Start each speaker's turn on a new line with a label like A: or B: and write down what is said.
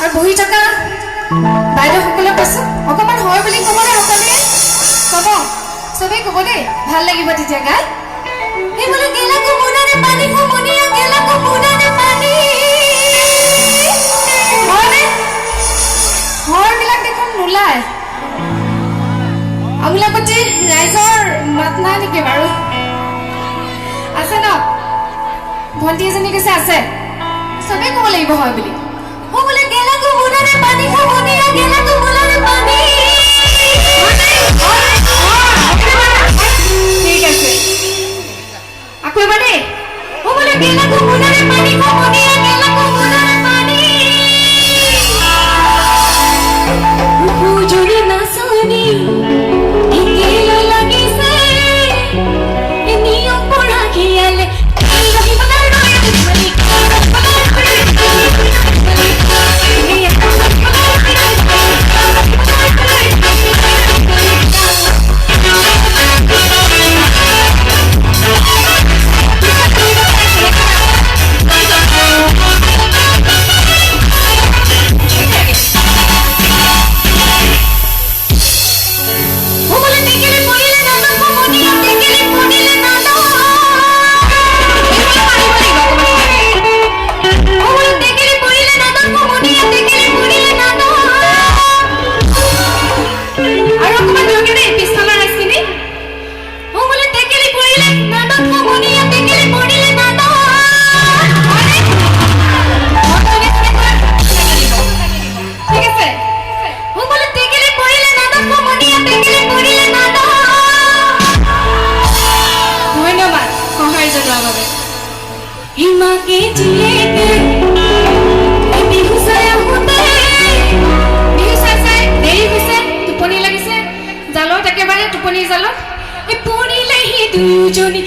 A: আৰু বহি থকা বাইদেউসকলক কৈছোঁ অকণমান হয় বুলি ক'বনে সকলোৱে ক'ব চবেই ক'ব দেই ভাল লাগিব তেতিয়া গাই এই বোলো গেলা কোমোৰাৰে পানী কোমনীয়া গেলা কোমোৰাৰে পানী হয়নে হৰবিলাক দেখোন নোলায় আমোলাপতি ৰাইজৰ মাত নাই নেকি বাৰু আছে ন ভণ্টি এজনী কৈছে আছে চবেই ক'ব লাগিব হয় বুলি ও বোলে গেলা কোমোৰাৰে পানী কোমনীয়া গেলা কোমোৰাৰে পানী ঠিক আছে আকৌ এবাৰ দেই ও বোলে গেলা কোমোৰাৰে পানী কোমনীয়া গেলা কোমোৰাৰে পানী পুজুৰি নাচনি একেলা লাগিছে নিয়ম পঢ়া খিয়ালে টোপনি জালত এই পৰিলেহি দুজনী